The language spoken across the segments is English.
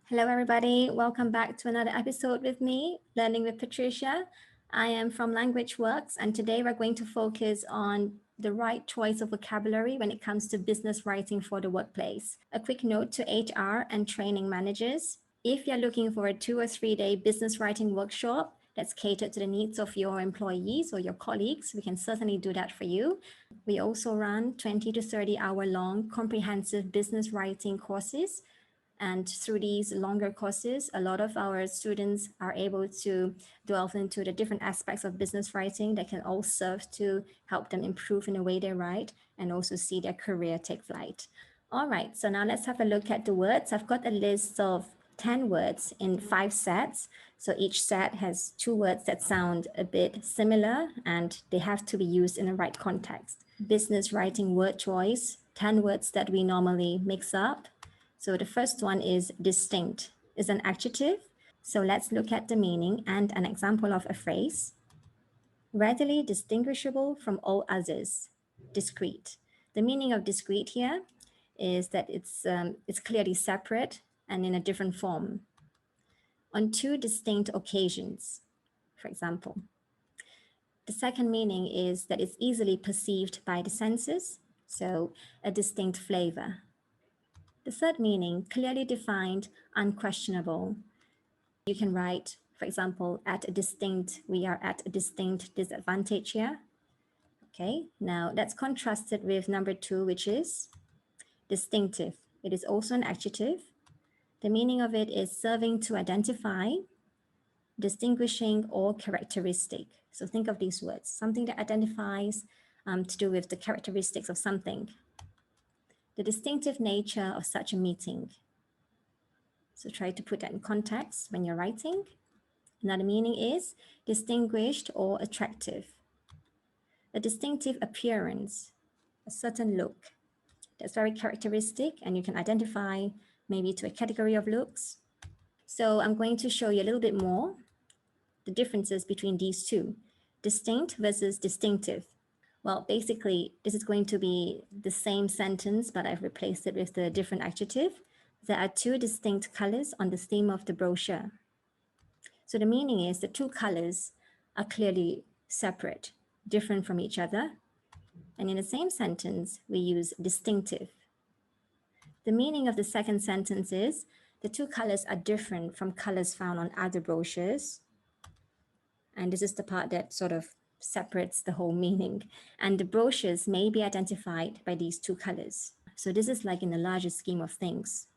Hello, everybody. Welcome back to another episode with me, Learning with Patricia. I am from Language Works, and today we're going to focus on the right choice of vocabulary when it comes to business writing for the workplace. A quick note to HR and training managers. If you're looking for a 2 or 3 day business writing workshop that's catered to the needs of your employees or your colleagues, we can certainly do that for you. We also run 20 to 30 hour long comprehensive business writing courses. And through these longer courses, a lot of our students are able to delve into the different aspects of business writing that can all serve to help them improve in the way they write and also see their career take flight. All right, so now let's have a look at the words. I've got a list of 10 words in 5 sets. So each set has 2 words that sound a bit similar and they have to be used in the right context. Business writing word choice, 10 words that we normally mix up. So the first one is distinct, is an adjective. So let's look at the meaning and an example of a phrase. Readily distinguishable from all others, discrete. The meaning of discrete here is that it's clearly separate and in a different form. On 2 distinct occasions, for example. The second meaning is that it's easily perceived by the senses, so a distinct flavor. The third meaning, clearly defined, unquestionable. You can write, for example, we are at a distinct disadvantage here. Okay, now that's contrasted with number 2, which is distinctive. It is also an adjective. The meaning of it is serving to identify, distinguishing, or characteristic. So think of these words, something that identifies to do with the characteristics of something. The distinctive nature of such a meeting. So try to put that in context when you're writing. Another meaning is distinguished or attractive. A distinctive appearance, a certain look that's very characteristic and you can identify maybe to a category of looks. So I'm going to show you a little bit more the differences between these two, distinct versus distinctive. Well, basically, this is going to be the same sentence, but I've replaced it with the different adjective. There are 2 distinct colors on the theme of the brochure. So the meaning is the 2 colors are clearly separate, different from each other. And in the same sentence, we use distinctive. The meaning of the second sentence is the 2 colors are different from colors found on other brochures. And this is the part that sort of separates the whole meaning. And the brochures may be identified by these 2 colors. So this is like in the larger scheme of things.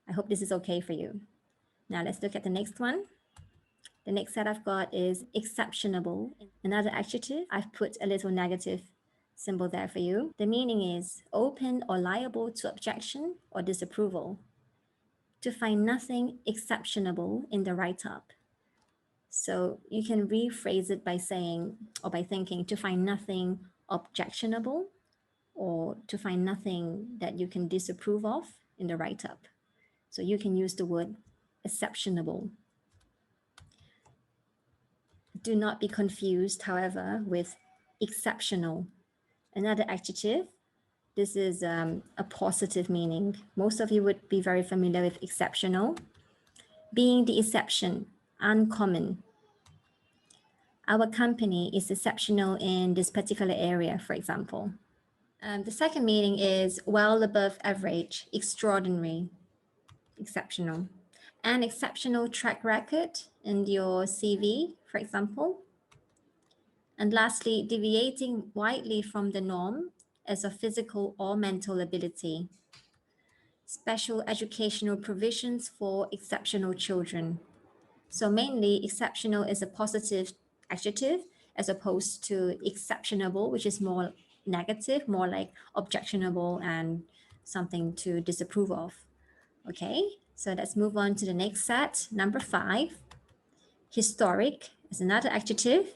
I hope this is okay for you. Now let's look at the next one. The next set I've got is exceptionable. Another adjective, I've put a little negative symbol there for you. The meaning is open or liable to objection or disapproval. To find nothing exceptionable in the write-up. So you can rephrase it by saying or by thinking to find nothing objectionable or to find nothing that you can disapprove of in the write-up. So you can use the word exceptionable. Do not be confused, however, with exceptional. Another adjective, this is a positive meaning. Most of you would be very familiar with exceptional. Being the exception, uncommon. Our company is exceptional in this particular area, for example. The second meaning is well above average, extraordinary, exceptional. An exceptional track record in your CV, for example. And lastly, deviating widely from the norm as a physical or mental ability. Special educational provisions for exceptional children. So mainly exceptional is a positive adjective as opposed to exceptionable, which is more negative, more like objectionable and something to disapprove of. Okay, so let's move on to the next set. Number 5, historic is another adjective,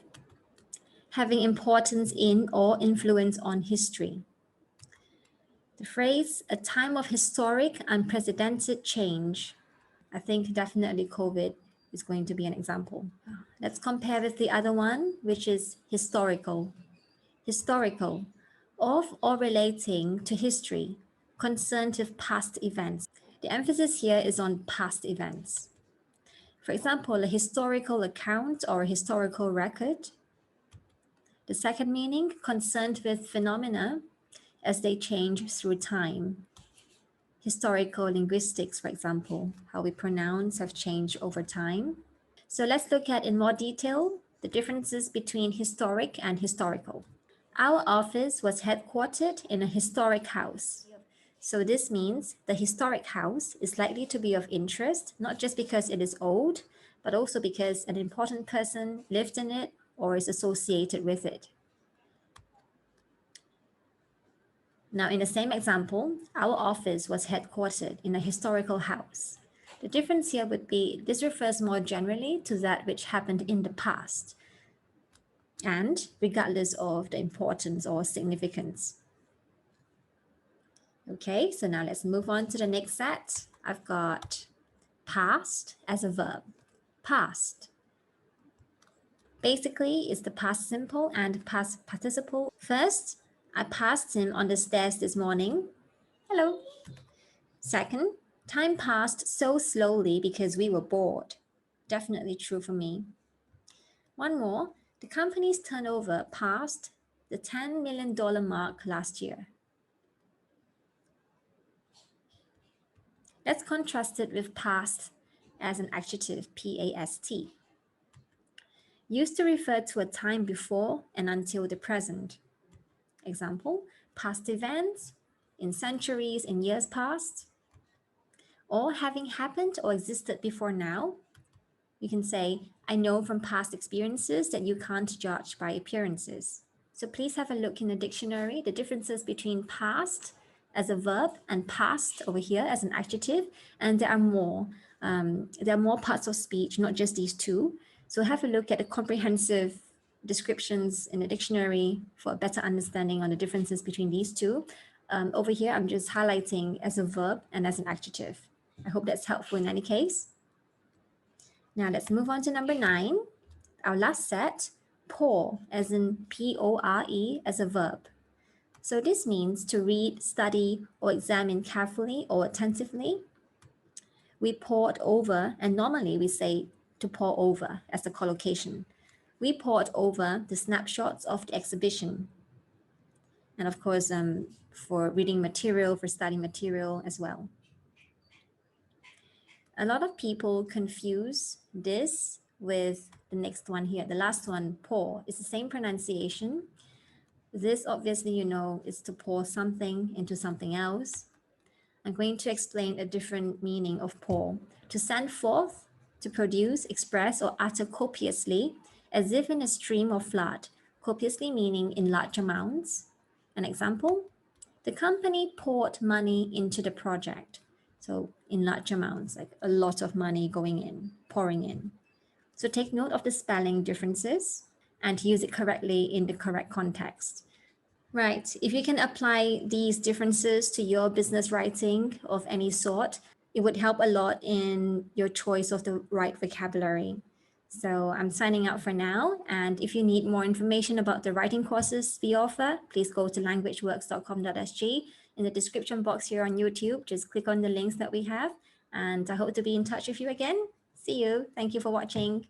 having importance in or influence on history. The phrase, a time of historic, unprecedented change. I think definitely COVID is going to be an example. Let's compare with the other one, which is historical. Historical, of or relating to history, concerned with past events. The emphasis here is on past events. For example, a historical account or a historical record. The second meaning, concerned with phenomena as they change through time. Historical linguistics, for example, how we pronounce have changed over time. So let's look at in more detail the differences between historic and historical. Our office was headquartered in a historic house. So this means the historic house is likely to be of interest, not just because it is old, but also because an important person lived in it or is associated with it. Now, in the same example, our office was headquartered in a historical house. The difference here would be this refers more generally to that which happened in the past, and regardless of the importance or significance. Okay, so now let's move on to the next set. I've got past as a verb. Past. Basically, it's the past simple and past participle. First, I passed him on the stairs this morning. Hello. Second, time passed so slowly because we were bored. Definitely true for me. One more, the company's turnover passed the $10 million mark last year. Let's contrast it with past as an adjective, P-A-S-T. Used to refer to a time before and until the present. Example, past events, in centuries, in years past, or having happened or existed before now. You can say, I know from past experiences that you can't judge by appearances. So please have a look in the dictionary, the differences between past as a verb and past over here as an adjective. And there are more. There are more parts of speech, not just these two. So have a look at the comprehensive descriptions in the dictionary for a better understanding on the differences between these two. Over here, I'm just highlighting as a verb and as an adjective. I hope that's helpful in any case. Now let's move on to number 9. Our last set, pour, as in P-O-R-E, as a verb. So this means to read, study, or examine carefully or attentively. We pored over, and normally we say to pour over as the collocation. We pored over the snapshots of the exhibition. And of course, for reading material, for studying material as well. A lot of people confuse this with the next one here, the last one, pour. It's the same pronunciation. This obviously, you know, is to pour something into something else. I'm going to explain a different meaning of pour. To send forth, to produce, express, or utter copiously, as if in a stream or flood. Copiously meaning in large amounts. An example, the company poured money into the project. So in large amounts, like a lot of money going in, pouring in. So take note of the spelling differences and use it correctly in the correct context. Right, if you can apply these differences to your business writing of any sort, it would help a lot in your choice of the right vocabulary. So I'm signing out for now. And if you need more information about the writing courses we offer, please go to languageworks.com.sg. In the description box here on YouTube, just click on the links that we have. And I hope to be in touch with you again. See you. Thank you for watching.